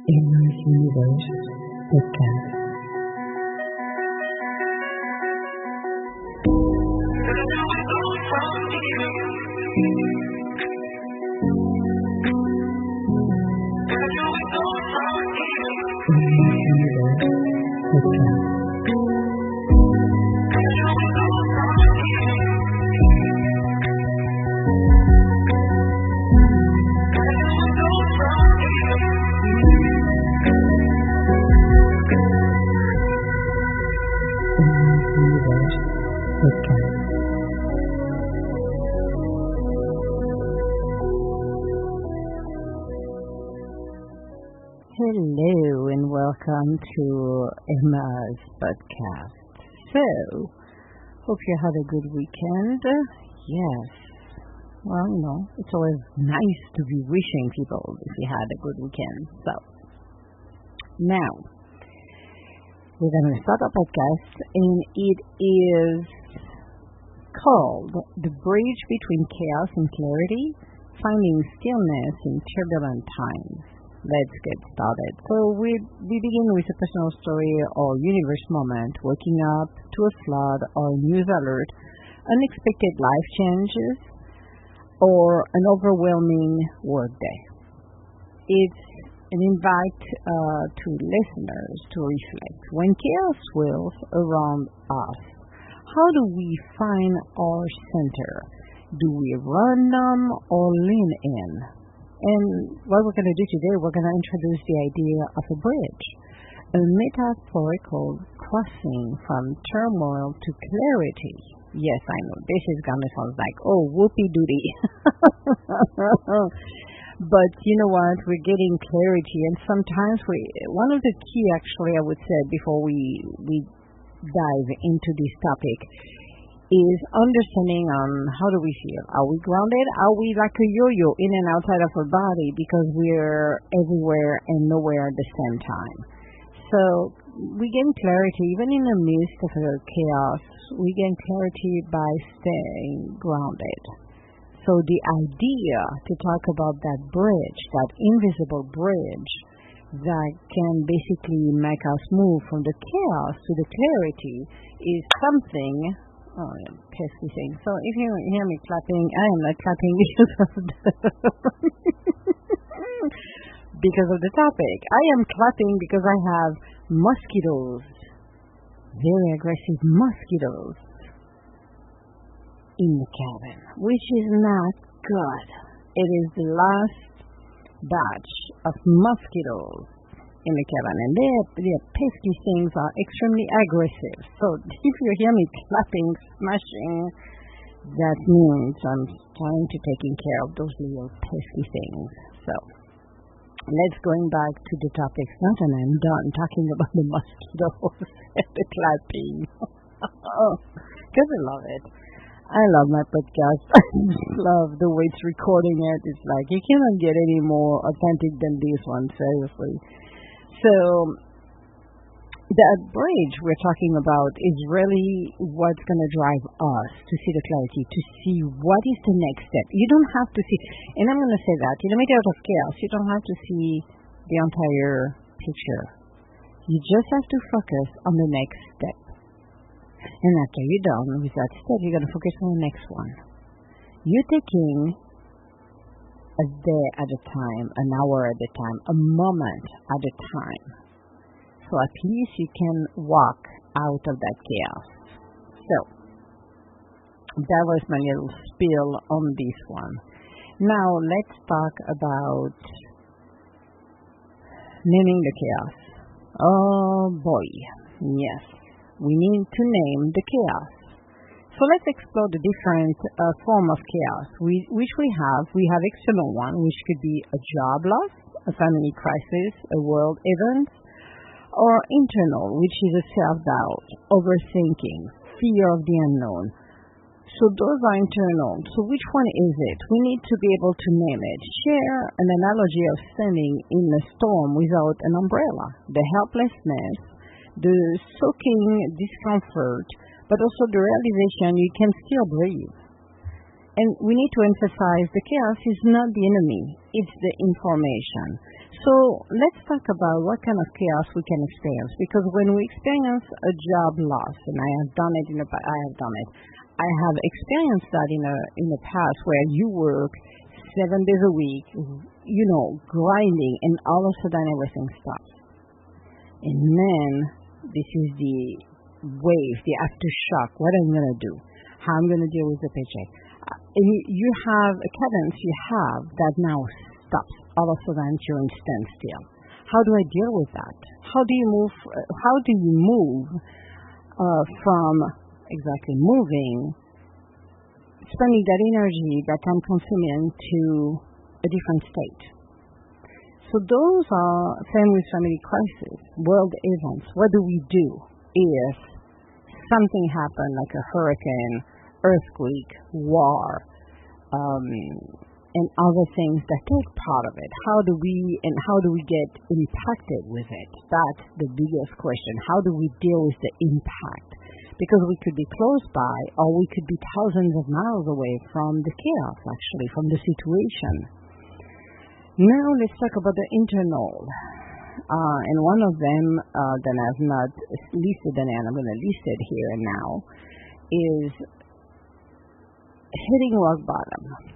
Universe podcast. Hello and welcome to Emma's podcast. So, hope you had a good weekend. Yes. Well, it's always nice to be wishing people if you had a good weekend. So, now, we're going to start our podcast and it is called The Bridge Between Chaos and Clarity, Finding Stillness in Turbulent Times. Let's get started. So we begin with a personal story or universe moment, waking up to a flood or news alert, unexpected life changes, or an overwhelming workday. It's an invite to listeners to reflect. When chaos swirls around us, how do we find our center? Do we run numb or lean in? And what we're going to do today, we're going to introduce the idea of a bridge, a metaphorical crossing from turmoil to clarity. Yes, I know, this is going to sound like, whoopee-doody. But you know what, we're getting clarity, and sometimes one of the key, actually, I would say, before we dive into this topic, is understanding on how do we feel. Are we grounded? Are we like a yo-yo in and outside of our body because we're everywhere and nowhere at the same time? So we gain clarity even in the midst of the chaos. We gain clarity by staying grounded. So the idea to talk about that bridge, that invisible bridge that can basically make us move from the chaos to the clarity is something. Oh, yeah, pesky thing. So if you hear me clapping, I am not clapping because of the topic. I am clapping because I have mosquitoes, very aggressive mosquitoes in the cabin, which is not good. It is the last batch of mosquitoes in the cabin, and their pesky things are extremely aggressive. So if you hear me clapping, smashing, that means I'm trying to taking care of those little pesky things. So let's going back to the topic. Not and I'm done talking about the mosquitoes and the clapping. Because I love it. I love my podcast. I just love the way it's recording it. It's like you cannot get any more authentic than this one, seriously. So, that bridge we're talking about is really what's going to drive us to see the clarity, to see what is the next step. You don't have to see, and I'm going to say that, in the middle of chaos, you don't have to see the entire picture. You just have to focus on the next step. And after you're done with that step, you're going to focus on the next one. You're taking a day at a time, an hour at a time, a moment at a time. So at least you can walk out of that chaos. So, that was my little spiel on this one. Now, let's talk about naming the chaos. Oh boy, yes, we need to name the chaos. So let's explore the different form of chaos which we have. We have external one, which could be a job loss, a family crisis, a world event, or internal, which is a self-doubt, overthinking, fear of the unknown. So those are internal. So which one is it? We need to be able to name it. Share an analogy of standing in a storm without an umbrella, the helplessness, the soaking discomfort, but also the realization you can still breathe. And we need to emphasize the chaos is not the enemy, it's the information. So let's talk about what kind of chaos we can experience. Because when we experience a job loss, and I have done it I have experienced that in the past where you work 7 days a week, grinding, and all of a sudden everything stops. And then this is the wave, the aftershock. What am I going to do? How I'm going to deal with the paycheck? And you have a cadence that now stops. All of a sudden you're in standstill. How do I deal with that? How do you move from exactly moving, spending that energy that I'm consuming to a different state? So those are family crisis, world events. What do we do if something happened, like a hurricane, earthquake, war, and other things that take part of it? How do we get impacted with it? That's the biggest question. How do we deal with the impact? Because we could be close by, or we could be thousands of miles away from the chaos, actually, from the situation. Now let's talk about the internal. And one of them that I've not listed, and I'm going to list it here and now, is hitting rock bottom.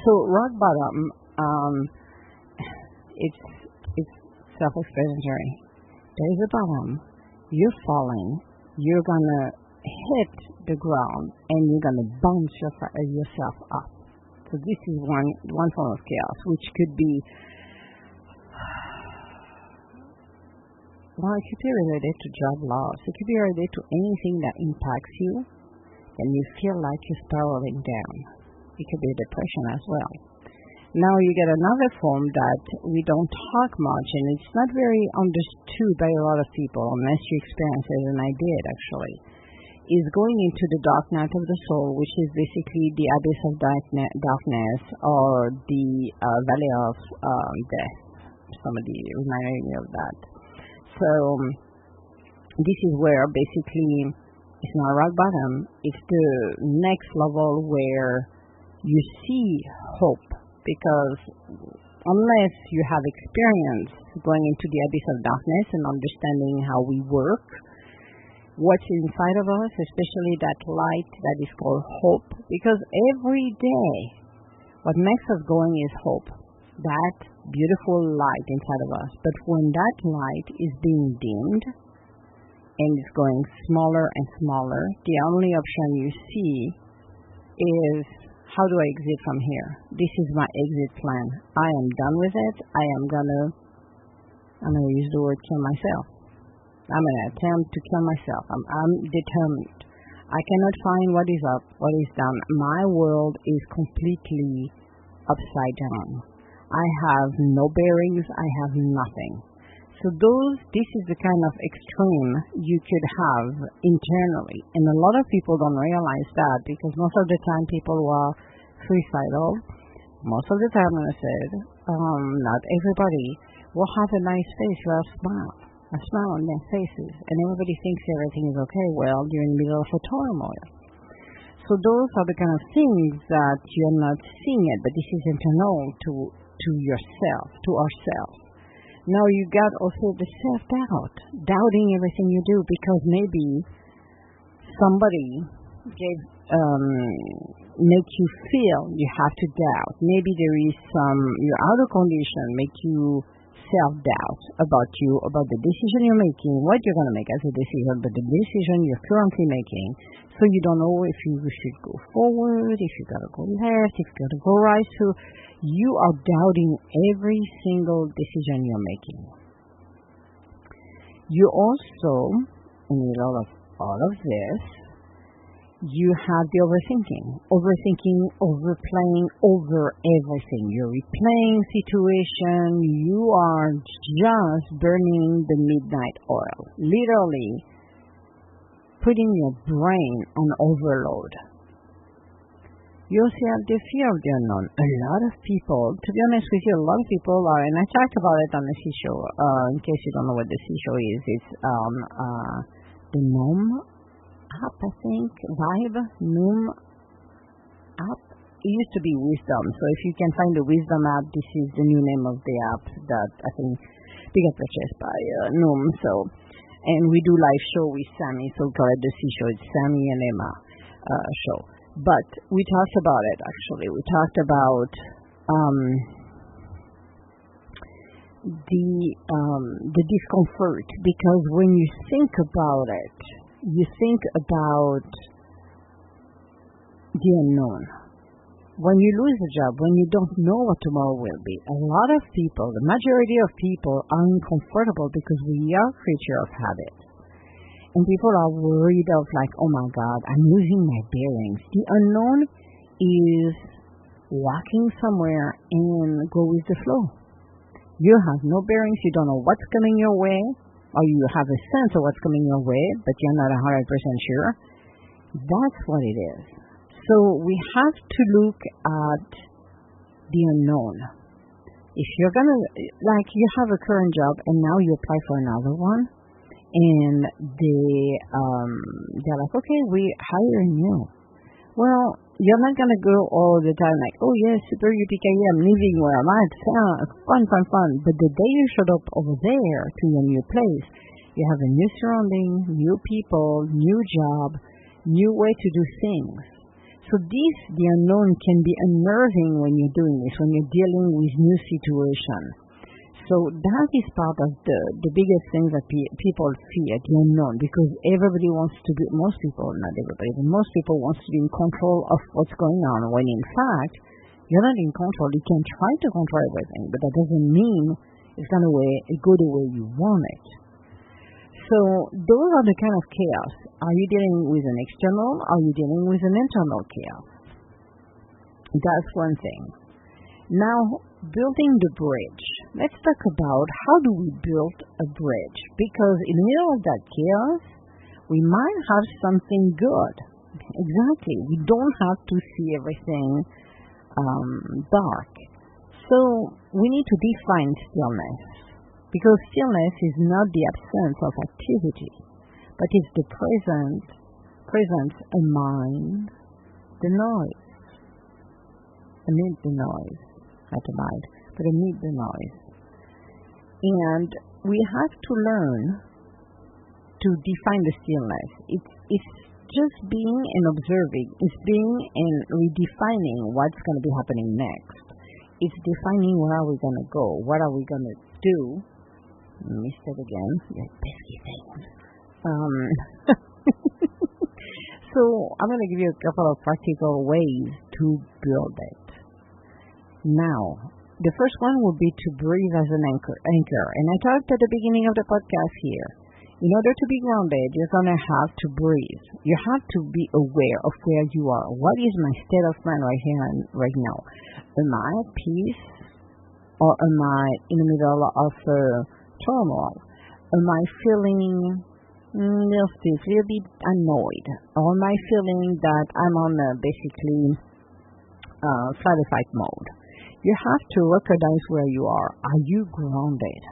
So rock bottom, it's self-explanatory. There is a bottom. You're falling. You're gonna hit the ground, and you're gonna bounce yourself up. So this is one form of chaos, which could be, well, it could be related to job loss. It could be related to anything that impacts you, and you feel like you're spiraling down. It could be depression as well. Now you get another form that we don't talk much, and it's not very understood by a lot of people, unless you experience it, and I did actually, is going into the dark night of the soul, which is basically the abyss of darkness, or the valley of death. Somebody reminded me of that. So this is where basically it's not rock bottom, it's the next level where you see hope, because unless you have experience going into the abyss of darkness and understanding how we work, what's inside of us, especially that light that is called hope, because every day what makes us going is hope, that beautiful light inside of us. But when that light is being dimmed and is going smaller and smaller, the only option you see is, how do I exit from here? This is my exit plan. I am done with it. I'm gonna use the word kill myself. I'm gonna attempt to kill myself. I'm determined. I cannot find what is up, what is down. My world is completely upside down. I have no bearings. I have nothing. So this is the kind of extreme you could have internally. And a lot of people don't realize that, because most of the time people are suicidal. Most of the time, I said, not everybody will have a nice face or a smile on their faces. And everybody thinks everything is okay. Well, you're in the middle of a turmoil. So those are the kind of things that you're not seeing it, but this is internal to yourself, to ourselves. Now you got also the self-doubt, doubting everything you do, because maybe somebody make you feel you have to doubt. Maybe there is your outer condition make you self-doubt about the decision you're making, what you're going to make as a decision, but the decision you're currently making. So you don't know if you should go forward, if you got to go left, if you got to go right. So you are doubting every single decision you're making. You also, in the middle of all of this, you have the overthinking, overplaying over everything. You're replaying situation. You are just burning the midnight oil, literally putting your brain on overload. You also have the fear of the unknown. A lot of people, to be honest with you, a lot of people are, and I talked about it on the C show, in case you don't know what the C show is, it's the numb app, I think, numb app, it used to be Wisdom. So if you can find the Wisdom app, this is the new name of the app that I think they got purchased by numb. So, and we do live show with Sammy, so we call it the C show. It's Sammy and Emma show. But we talked about it actually. We talked about the discomfort, because when you think about it, you think about the unknown. When you lose a job, when you don't know what tomorrow will be, a lot of people, the majority of people, are uncomfortable because we are creatures of habit. And people are worried of like, oh my God, I'm losing my bearings. The unknown is walking somewhere and go with the flow. You have no bearings, you don't know what's coming your way, or you have a sense of what's coming your way, but you're not 100% sure. That's what it is. So we have to look at the unknown. If you're going to, like you have a current job and now you apply for another one, and they're like, okay, we're hiring you. Well, you're not going to go all the time like, oh yes, super yippee-ki-yay, I'm living where I'm at, fun. But the day you showed up over there to your new place, you have a new surrounding, new people, new job, new way to do things. So the unknown can be unnerving when you're doing this, when you're dealing with new situations. So that is part of the biggest thing that people fear, the unknown, because everybody wants to be, most people, not everybody, but most people wants to be in control of what's going on, when in fact, you're not in control. You can try to control everything, but that doesn't mean it's going to go the way you want it. So those are the kind of chaos. Are you dealing with an external? Are you dealing with an internal chaos? That's one thing. Now, building the bridge. Let's talk about how do we build a bridge? Because in the middle of that chaos, we might have something good. Exactly. We don't have to see everything dark. So we need to define stillness. Because stillness is not the absence of activity, but it's the presence among the noise. Amid the noise. Not amid, but amid the noise. And we have to learn to define the stillness. It's just being and observing. It's being and redefining what's going to be happening next. It's defining where are we going to go. What are we going to do? Missed it again. Your pesky things. So I'm going to give you a couple of practical ways to build it. Now, the first one would be to breathe as an anchor. And I talked at the beginning of the podcast here. In order to be grounded, you're going to have to breathe. You have to be aware of where you are. What is my state of mind right here and right now? Am I at peace? Or am I in the middle of turmoil? Am I feeling a little bit annoyed? Or am I feeling that I'm on basically flight or fight mode? You have to recognize where you are. Are you grounded?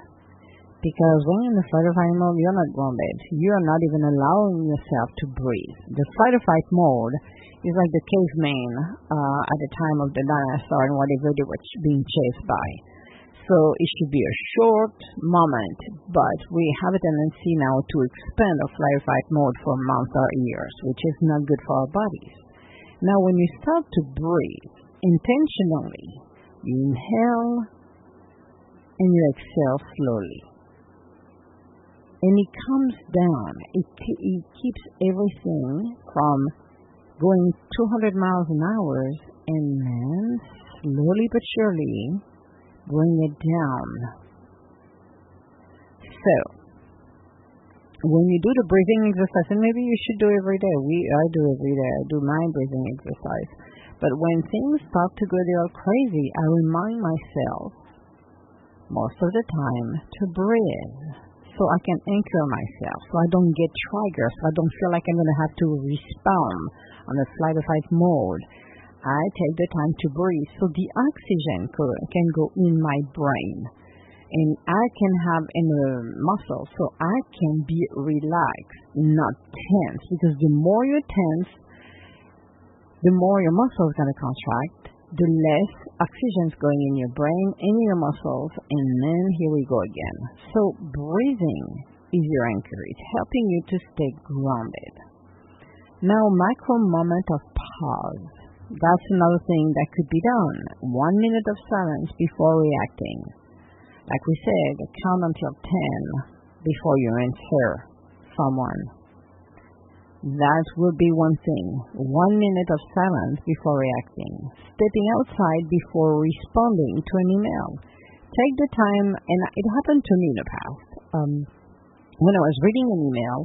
Because when you're in the fight or fight mode, you're not grounded. You're not even allowing yourself to breathe. The fight or fight mode is like the caveman at the time of the dinosaur and whatever they were being chased by. So it should be a short moment, but we have a tendency now to expand our flight or fight mode for months or years, which is not good for our bodies. Now when you start to breathe intentionally, you inhale and you exhale slowly. And it comes down. It keeps everything from going 200 miles an hour and then slowly but surely bring it down. So, when you do the breathing exercise, and maybe you should do it every day. I do every day. I do my breathing exercise. But when things start to go a little crazy, I remind myself most of the time to breathe, so I can anchor myself, so I don't get triggered, so I don't feel like I'm going to have to respond on a flight or fight mode. I take the time to breathe, so the oxygen can go in my brain, and I can have in the muscles, so I can be relaxed, not tense, because the more you're tense, the more your muscle is going to contract, the less oxygen is going in your brain, in your muscles, and then here we go again. So breathing is your anchor. It's helping you to stay grounded. Now, micro moment of pause. That's another thing that could be done. 1 minute of silence before reacting. Like we said, count until 10 before you answer someone. That would be one thing. 1 minute of silence before reacting. Stepping outside before responding to an email. Take the time, and it happened to me in the past. When I was reading an email,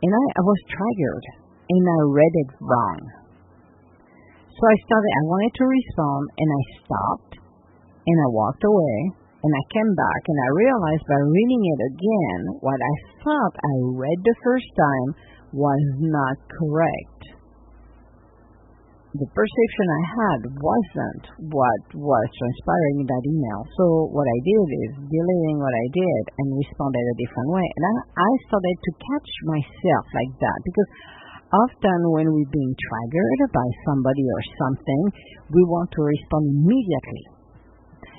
and I was triggered, and I read it wrong. So I wanted to respond, and I stopped, and I walked away, and I came back, and I realized by reading it again, what I thought I read the first time was not correct. The perception I had wasn't what was transpiring in that email. So what I did is deleting what I did and responded a different way. And I started to catch myself like that, because often when we're being triggered by somebody or something, we want to respond immediately.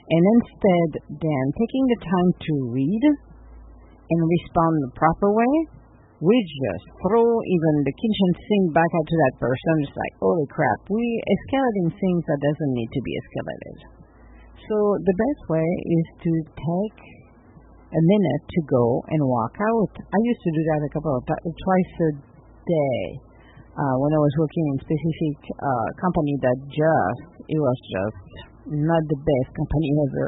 And instead, then taking the time to read and respond the proper way, we just throw even the kitchen sink back out to that person. It's like, holy crap, we escalating things that doesn't need to be escalated. So the best way is to take a minute to go and walk out. I used to do that twice a day when I was working in specific company that it was just not the best company ever.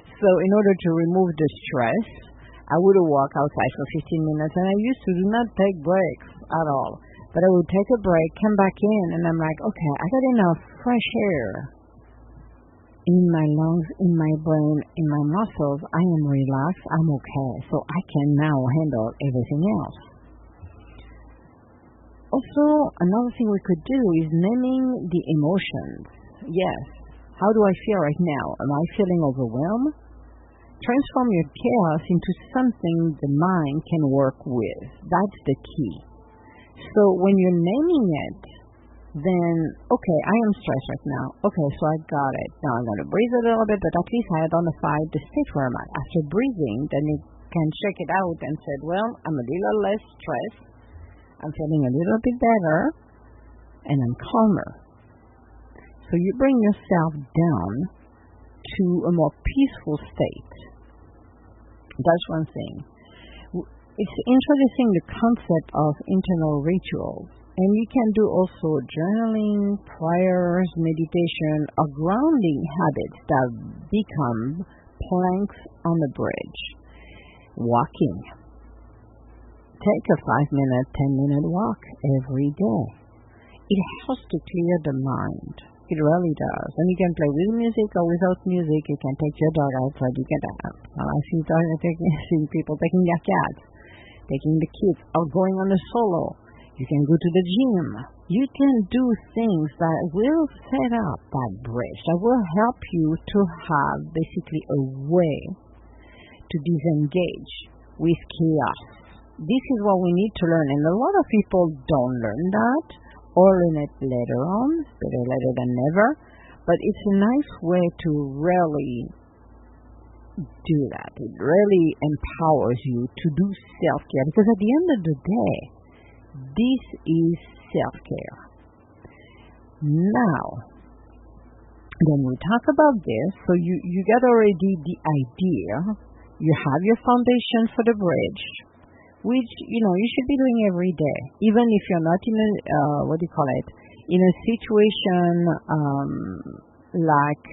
So in order to remove the stress, I would walk outside for 15 minutes, and I used to do not take breaks at all. But I would take a break, come back in, and I'm like, okay, I got enough fresh air in my lungs, in my brain, in my muscles. I am relaxed. I'm okay. So I can now handle everything else. Also, another thing we could do is naming the emotions. Yes. How do I feel right now? Am I feeling overwhelmed? Transform your chaos into something the mind can work with. That's the key. So when you're naming it, then, okay, I am stressed right now. Okay, so I got it. Now I'm going to breathe a little bit, but at least I identified the state where I'm at. After breathing, then you can check it out and say, well, I'm a little less stressed. I'm feeling a little bit better, and I'm calmer. So you bring yourself down to a more peaceful state. That's one thing. It's introducing the concept of internal rituals. And you can do also journaling, prayers, meditation, or grounding habits that become planks on the bridge. Walking. Take a 5-minute, 10-minute walk every day. It helps to clear the mind. It really does. And you can play with music or without music. You can take your dog outside. You can I see people taking their cats, taking the kids, or going on a solo. You can go to the gym. You can do things that will set up that bridge, that will help you to have basically a way to disengage with chaos. This is what we need to learn. And a lot of people don't learn that, or learn it later on. Better later than never. But it's a nice way to really do that. It really empowers you to do self-care. Because at the end of the day, this is self-care. Now, when we talk about this, so you got already the idea. You have your foundation for the bridge, which, you should be doing every day. Even if you're not in in a situation like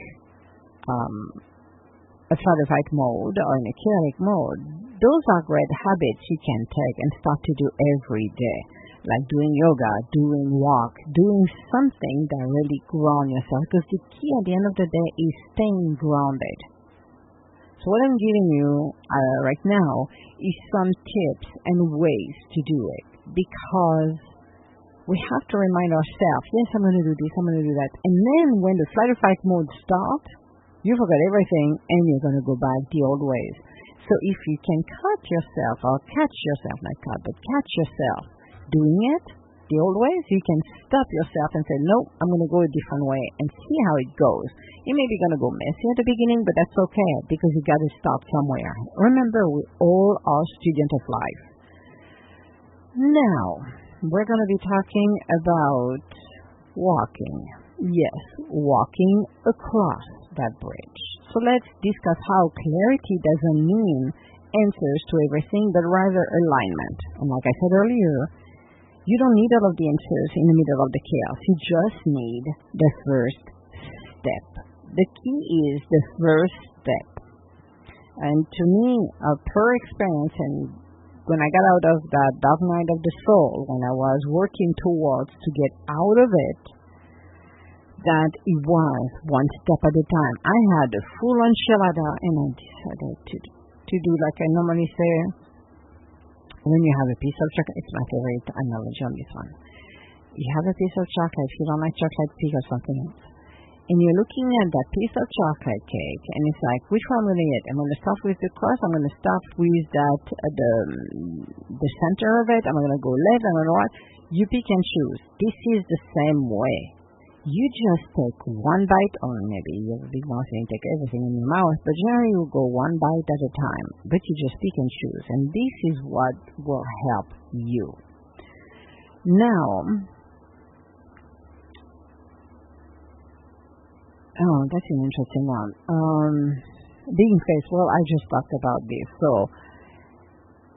a fight or flight mode or in a chaotic mode. Those are great habits you can take and start to do every day, like doing yoga, doing walk, doing something that really ground yourself, because the key at the end of the day is staying grounded. So what I'm giving you right now is some tips and ways to do it, because we have to remind ourselves, yes, I'm going to do this, I'm going to do that. And then when the flight or fight mode starts, you forget everything and you're going to go back the old ways. So if you can catch yourself doing it, the old ways, you can stop yourself and say, no, I'm going to go a different way and see how it goes. You may be going to go messy at the beginning, but that's okay because you got to start somewhere. Remember, we all are students of life. Now, we're going to be talking about walking. Yes, walking across that bridge. So let's discuss how clarity doesn't mean answers to everything, but rather alignment. And like I said earlier, you don't need all of the answers in the middle of the chaos. You just need the first step. The key is the first step. And to me, per experience, and when I got out of that dark night of the soul, when I was working towards to get out of it, that it was one step at a time. I had a full enchilada, and I decided to do like I normally say, when you have a piece of chocolate, it's my favorite analogy on this one. You have a piece of chocolate, if you don't like chocolate, pick or something else. And you're looking at that piece of chocolate cake, and it's like, which one am I going to eat? I'm going to start with the crust, I'm going to start with that, the center of it, I'm going to go left, I'm going to right. You pick and choose. This is the same way. You just take one bite, or maybe you have a big mouth and you take everything in your mouth, but generally you go one bite at a time, but you just pick and choose, and this is what will help you. Now, that's an interesting one. Being faced, well, I just talked about this, so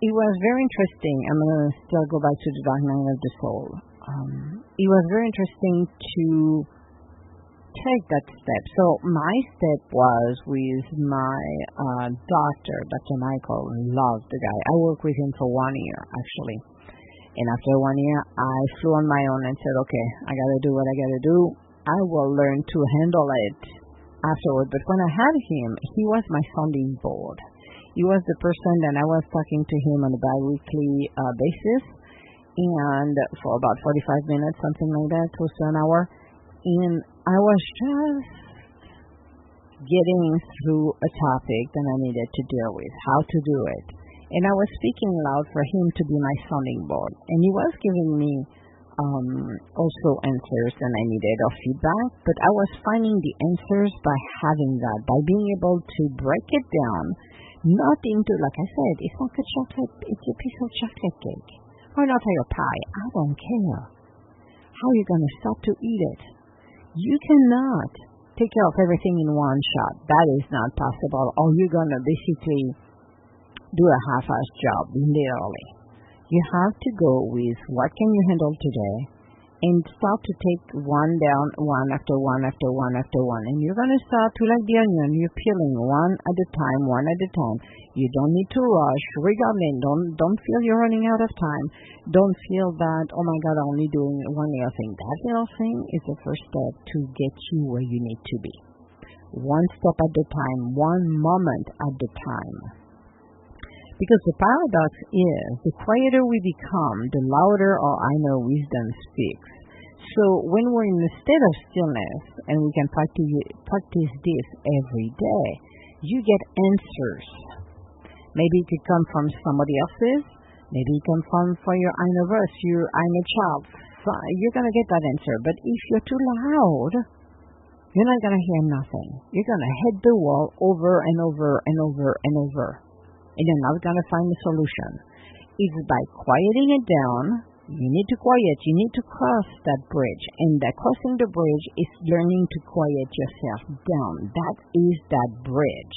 it was very interesting. I'm going to still go back to the dark night of the soul. It was very interesting to take that step. So my step was with my doctor, Dr. Michael. Loved the guy. I worked with him for 1 year, actually. And after 1 year, I flew on my own and said, okay, I got to do what I got to do. I will learn to handle it afterward. But when I had him, he was my sounding board. He was the person that I was talking to him on a bi-weekly basis. And for about 45 minutes, something like that, close to an hour. And I was just getting through a topic that I needed to deal with, how to do it. And I was speaking loud for him to be my sounding board. And he was giving me also answers that I needed or feedback, but I was finding the answers by having that, by being able to break it down, not into, like I said, it's like a chocolate, it's a piece of chocolate cake. Or not your pie. I don't care. How are you going to start to eat it? You cannot take care of everything in one shot. That is not possible. Or you're going to basically do a half-assed job, literally. You have to go with what can you handle today and start to take one down, one after one after one after one. And you're going to start to, like the onion, you're peeling one at a time, one at a time. You don't need to rush. Regardless, don't feel you're running out of time. Don't feel that, oh my God, I'm only doing one little thing. That little thing is the first step to get you where you need to be. One step at a time, one moment at a time. Because the paradox is, the quieter we become, the louder our inner wisdom speaks. So when we're in a state of stillness, and we can practice this every day, you get answers. Maybe it could come from somebody else's, maybe it comes from your inner voice, your inner child. So you're going to get that answer. But if you're too loud, you're not going to hear nothing. You're going to hit the wall over and over and over and over. And you're not going to find a solution. It's by quieting it down. You need to quiet. You need to cross that bridge. And that crossing the bridge is learning to quiet yourself down. That is that bridge.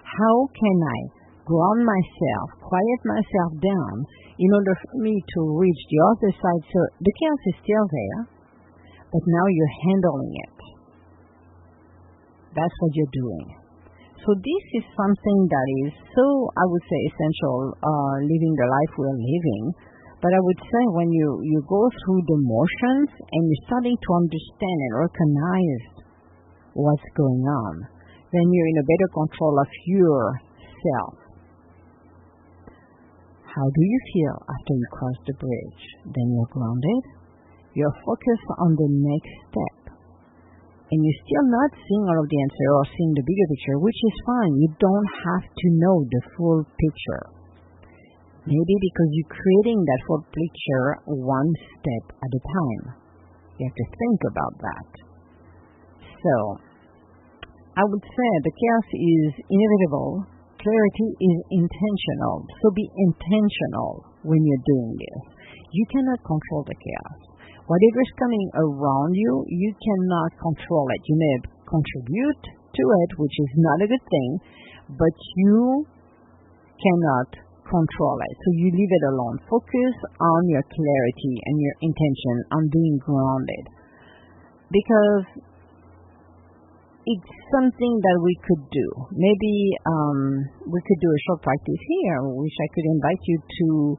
How can I ground myself, quiet myself down in order for me to reach the other side? So the chaos is still there, but now you're handling it. That's what you're doing. So this is something that is so, I would say, essential, living the life we're living. But I would say when you go through the motions and you're starting to understand and recognize what's going on, then you're in a better control of yourself. How do you feel after you cross the bridge? Then you're grounded. You're focused on the next step. And you're still not seeing all of the answer or seeing the bigger picture, which is fine. You don't have to know the full picture. Maybe because you're creating that full picture one step at a time. You have to think about that. So, I would say the chaos is inevitable. Clarity is intentional. So be intentional when you're doing this. You cannot control the chaos. Whatever's coming around you, you cannot control it. You may contribute to it, which is not a good thing, but you cannot control it. So you leave it alone. Focus on your clarity and your intention on being grounded. Because it's something that we could do. Maybe we could do a short practice here. I wish I could invite you to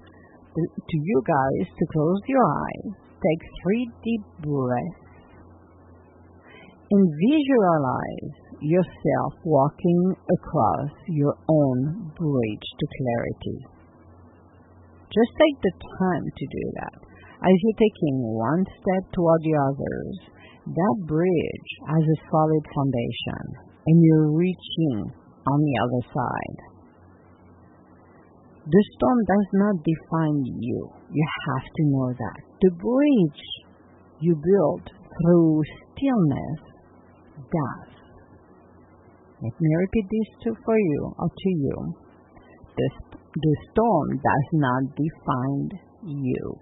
you guys to close your eyes, take 3 deep breaths, and visualize yourself walking across your own bridge to clarity. Just take the time to do that. As you're taking one step toward the others, that bridge has a solid foundation, and you're reaching on the other side. The storm does not define you. You have to know that. The bridge you build through stillness does. Let me repeat this for you or to you. The storm does not define you.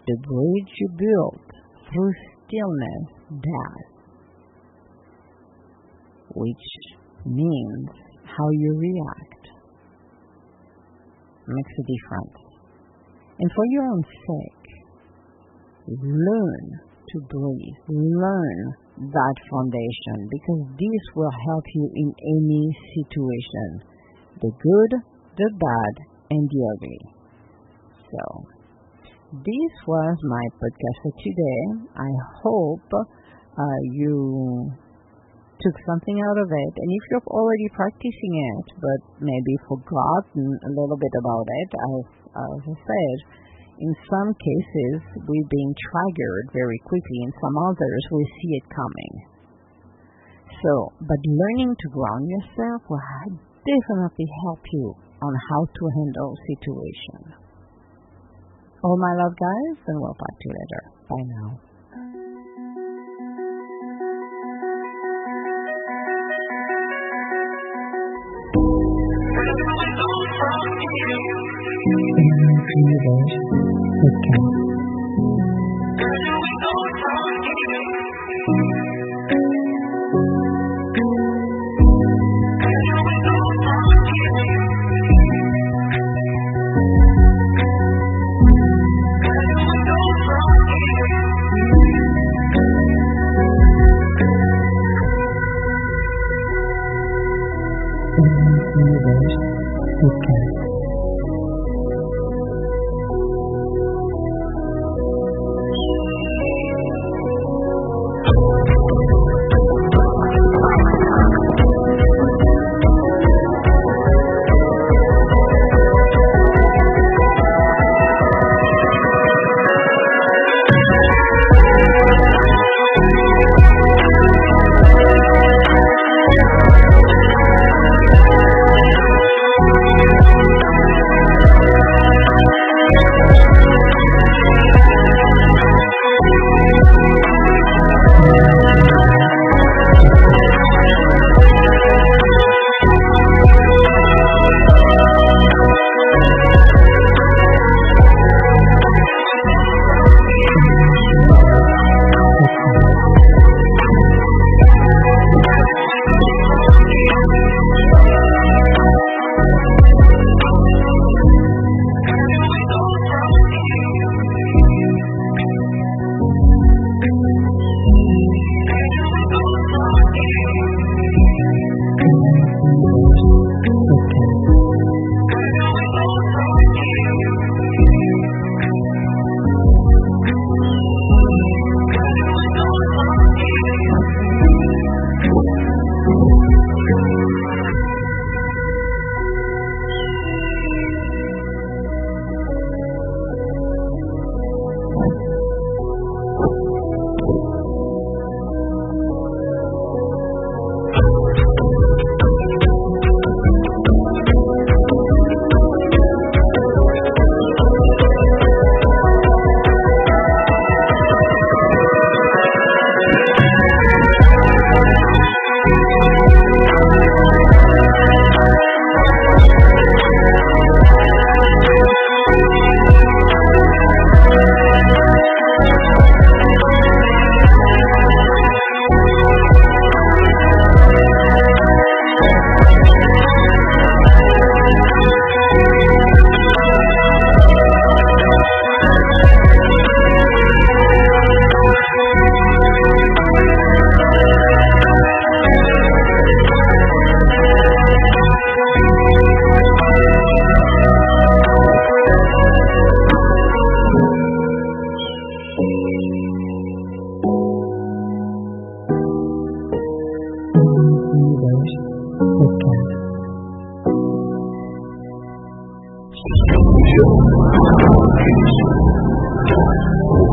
The bridge you build through stillness does, which means how you react makes a difference. And for your own sake, learn to breathe. Learn that foundation, because this will help you in any situation, the good, the bad, and the ugly. So, this was my podcast for today. I hope you took something out of it. And if you're already practicing it, but maybe forgotten a little bit about it, as I said, in some cases we're being triggered very quickly. In some others, we see it coming. So, but learning to ground yourself will definitely help you on how to handle situations. All my love, guys, and we'll talk to you later. Bye now. 9 9